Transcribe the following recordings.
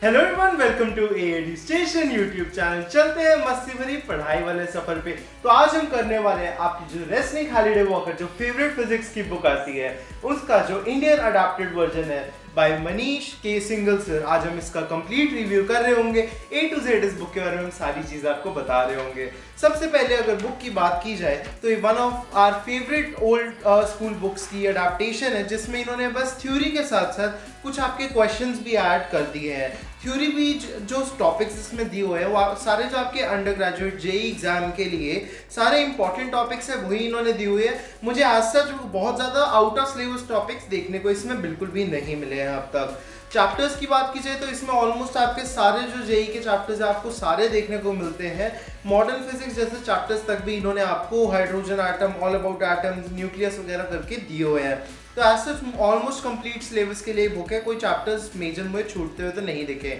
Hello everyone, welcome to AAD station YouTube channel. चलते हैं मस्ती भरी पढ़ाई वाले सफर पे। तो आज हम करने वाले हैं आपकी जो रेस्निक हॉलिडे वॉकर जो फेवरेट फिजिक्स की बुक आती है उसका जो इंडियन अडैप्टेड वर्जन है बाय मनीष के सिंगल सर। आज हम इसका कंप्लीट रिव्यू कर रहे होंगे, ए टू जेड इस बुक के बारे में हम सारी चीज़ें आपको बता रहे होंगे। सबसे पहले अगर बुक की बात की जाए तो ये one of our favourite old school books की अडेप्टेशन है, जिसमें इन्होंने बस थ्योरी के साथ साथ कुछ आपके क्वेश्चंस भी ऐड कर दिए हैं। थ्योरी भी जो टॉपिक्स इसमें दिए हुए हैं वो सारे जो आपके अंडर ग्रेजुएट जेई एग्जाम के लिए सारे इंपॉर्टेंट टॉपिक्स है वही इन्होंने दिए हुए हैं। मुझे आज सच बहुत ज़्यादा आउट ऑफ सिलेबस टॉपिक्स देखने को इसमें बिल्कुल भी नहीं मिले हैं अब तक। चैप्टर्स की बात की जाए तो इसमें ऑलमोस्ट आपके सारे जो जेई के चैप्टर्स है आपको सारे देखने को मिलते हैं। मॉडर्न फिजिक्स जैसे चैप्टर्स तक भी इन्होंने आपको hydrogen atom, all about atoms, nucleus वगैरह करके दिए हुए हैं। तो as such almost complete syllabus के लिए बुक है, कोई चैप्टर्स मेजर मुझे छूटते हुए तो नहीं दिखे।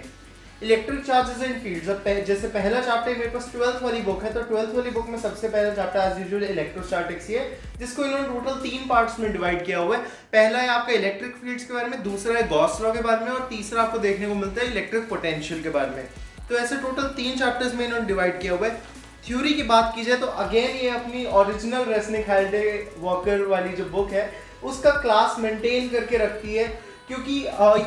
इलेक्ट्रिक चार्जेस एंड फील्ड्स, जैसे पहला चैप्टर मेरे पास 12th वाली बुक है, तो 12th वाली बुक में सबसे पहला चैप्टर एज यूजुअल इलेक्ट्रोस्टैटिक्स ही है, जिसको इन्होंने टोटल 3 पार्ट्स में डिवाइड किया हुआ है। पहला है आपका इलेक्ट्रिक फील्ड्स के बारे में, दूसरा है गॉस लॉ के बारे में, और तीसरा आपको देखने को मिलता है इलेक्ट्रिक पोटेंशियल के बारे में। तो ऐसे टोटल 3 चैप्टर्स में इन्होंने डिवाइड किया हुआ है। थ्योरी की बात की जाए तो अगेन ये अपनी ओरिजिनल रेस्निक हॉलिडे वॉकर वाली जो बुक है उसका क्लास मेंटेन करके रखती है, क्योंकि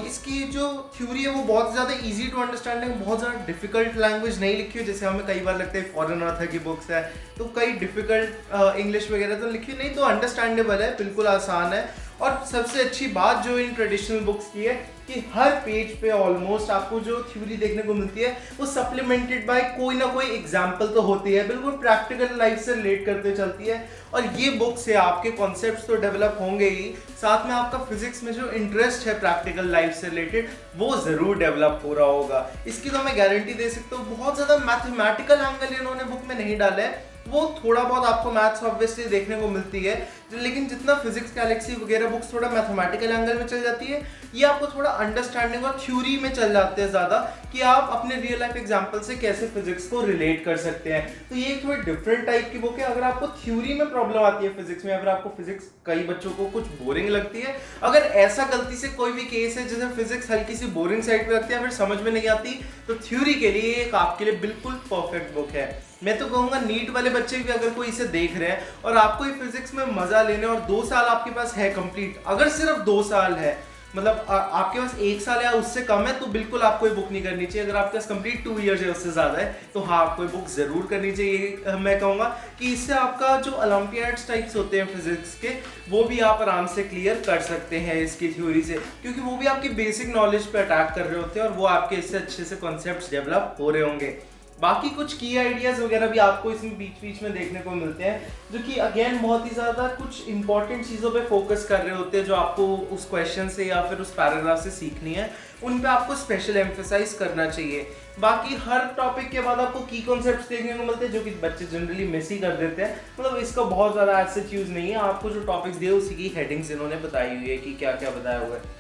इसकी जो थ्योरी है वो बहुत ज़्यादा इजी टू अंडरस्टैंड है, बहुत ज़्यादा डिफिकल्ट लैंग्वेज नहीं लिखी है। जैसे हमें कई बार लगता है फॉरेन ऑथर की बुक्स है तो कई डिफिकल्ट इंग्लिश वगैरह तो लिखी नहीं, तो अंडरस्टैंडेबल है, बिल्कुल आसान है। और सबसे अच्छी बात जो इन ट्रेडिशनल बुक्स की है कि हर पेज पे ऑलमोस्ट आपको जो थ्योरी देखने को मिलती है वो सप्लीमेंटेड बाय कोई ना कोई एग्जाम्पल तो होती है, बिल्कुल प्रैक्टिकल लाइफ से रिलेट करते चलती है। और ये बुक से आपके कॉन्सेप्ट्स तो डेवलप होंगे ही, साथ में आपका फिजिक्स में जो इंटरेस्ट है प्रैक्टिकल लाइफ से रिलेटेड वो जरूर डेवलप हो रहा होगा। इसकी तो मैं गारंटी दे सकता हूँ। बहुत ज़्यादा मैथमेटिकल एंगल इन्होंने बुक में नहीं डाला है, वो थोड़ा बहुत आपको मैथ्स ऑब्वियसली देखने को मिलती है, लेकिन जितना फिजिक्स गैलेक्सी वगैरह बुक्स थोड़ा मैथमेटिकल एंगल में चल जाती है, ये आपको थोड़ा अंडरस्टैंडिंग और थ्योरी में चल जाते हैं ज़्यादा कि आप अपने रियल लाइफ एग्जांपल से कैसे फिजिक्स को रिलेट कर सकते हैं। तो ये एक थोड़ी डिफरेंट टाइप की बुक है। अगर आपको थ्योरी में प्रॉब्लम आती है फिजिक्स में, अगर आपको फिजिक्स कई बच्चों को कुछ बोरिंग लगती है, अगर ऐसा गलती से कोई भी केस है जिसे फिजिक्स हल्की सी बोरिंग साइड पे लगती है फिर समझ में नहीं आती, तो थ्योरी के लिए एक आपके लिए बिल्कुल परफेक्ट बुक है। मैं तो कहूँगा नीट वाले बच्चे भी अगर कोई इसे देख रहे हैं और आपको ये फिजिक्स में मजा लेने और 2 साल आपके पास है कंप्लीट, अगर सिर्फ 2 साल है, मतलब आपके पास 1 साल या उससे कम है, तो बिल्कुल आपको ये बुक नहीं करनी चाहिए। अगर आपके पास कंप्लीट 2 इयर्स है उससे ज़्यादा है तो हाँ आपको ये बुक ज़रूर करनी चाहिए। मैं कहूँगा कि इससे आपका जो ओलंपियाड्स टाइप्स होते हैं फिजिक्स के वो भी आप आराम से क्लियर कर सकते हैं इसकी थ्योरी से, क्योंकि वो भी आपकी बेसिक नॉलेज पे अटैक कर रहे होते हैं और वो आपके इससे अच्छे से कॉन्सेप्ट डेवलप हो रहे होंगे। बाकी कुछ की आइडियाज़ वगैरह भी आपको इसमें बीच बीच में देखने को मिलते हैं, जो कि अगेन बहुत ही ज़्यादा कुछ इंपॉर्टेंट चीज़ों पे फोकस कर रहे होते हैं जो आपको उस क्वेश्चन से या फिर उस पैराग्राफ से सीखनी है, उन पे आपको स्पेशल एम्फेसाइज करना चाहिए। बाकी हर टॉपिक के बाद आपको की कॉन्सेप्ट्स देखने को मिलते हैं जो कि बच्चे जनरली मिस ही कर देते हैं। मतलब इसका बहुत ज़्यादा एज सच यूज़ नहीं है, आपको जो टॉपिक्स दिए उसी की हेडिंग्स इन्होंने बताई हुई है कि क्या क्या बताया हुआ है।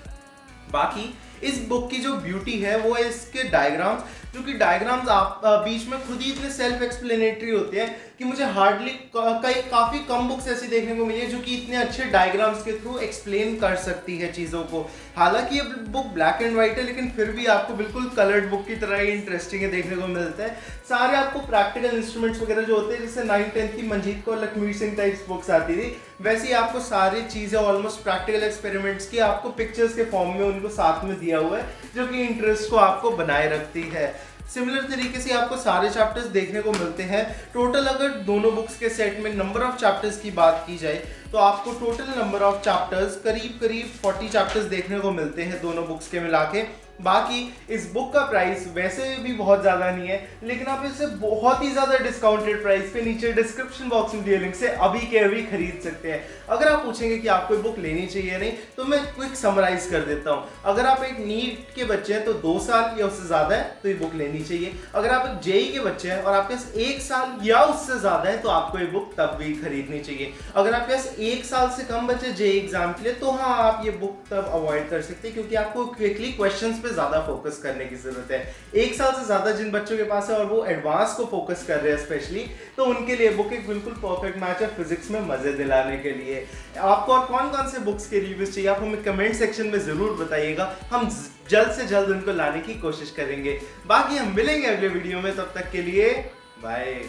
बाकी इस बुक की जो ब्यूटी है वो है इसके डायग्राम्स, जो कि डायग्राम्स आप बीच में खुद ही इतने सेल्फ एक्सप्लेनेटरी होते हैं कि मुझे हार्डली काफ़ी कम बुक्स ऐसी देखने को मिली है जो कि इतने अच्छे डायग्राम्स के थ्रू एक्सप्लेन कर सकती है चीज़ों को। हालांकि ये बुक ब्लैक एंड वाइट है, लेकिन फिर भी आपको बिल्कुल कलर्ड बुक की तरह ही इंटरेस्टिंग है देखने को मिलता है। सारे आपको प्रैक्टिकल इंस्ट्रूमेंट्स वगैरह जो होते हैं, जैसे 9th-10th की मंजीत कौर लखमीर सिंह टाइप्स बुक्स आती थी, वैसे ही आपको सारी चीज़ें ऑलमोस्ट प्रैक्टिकल एक्सपेरिमेंट्स की आपको पिक्चर्स के फॉर्म में उनको साथ में दिया हुआ है, जो कि इंटरेस्ट को आपको बनाए रखती है। सिमिलर तरीके से आपको सारे चैप्टर्स देखने को मिलते हैं। टोटल अगर दोनों बुक्स के सेट में नंबर ऑफ चैप्टर्स की बात की जाए तो आपको टोटल नंबर ऑफ चैप्टर्स करीब 40 चैप्टर्स देखने को मिलते हैं दोनों बुक्स के मिला के। बाकी इस बुक का प्राइस वैसे भी बहुत ज़्यादा नहीं है, लेकिन आप इसे बहुत ही ज़्यादा डिस्काउंटेड प्राइस पे नीचे डिस्क्रिप्शन बॉक्स में दिए लिंक से अभी के अभी खरीद सकते हैं। अगर आप पूछेंगे कि आपको बुक लेनी चाहिए नहीं, तो मैं क्विक समराइज कर देता हूँ। अगर आप एक नीट के बच्चे हैं तो 2 साल या उससे ज़्यादा है तो ये बुक लेनी चाहिए। अगर आप एक जेई के बच्चे हैं और आपके पास 1 साल या उससे ज़्यादा है तो आपको ये बुक तब भी खरीदनी चाहिए। अगर आपके पास 1 साल से कम बच्चे जेई एग्जाम के लिए, तो हाँ आप ये बुक तब अवॉइड कर सकते हैं, क्योंकि आपको क्विकली क्वेश्चंस पे पे ज़्यादा फोकस करने की ज़रूरत है। 1 साल से ज़्यादा जिन बच्चों के पास है और वो एडवांस को फोकस कर रहे हैं स्पेशली, तो उनके लिए बुक एक बिल्कुल परफेक्ट मैच है फिजिक्स में मज़े दिलाने के लिए। आपको और कौन कौन से बुक्स के रिव्यूज़ चाहिए आप हमें कमेंट सेक्शन में ज़रूर बताइएगा, हम जल्द से जल्द उनको लाने की कोशिश करेंगे। बाकी हम मिलेंगे अगले वीडियो में, तब तक के लिए बाय।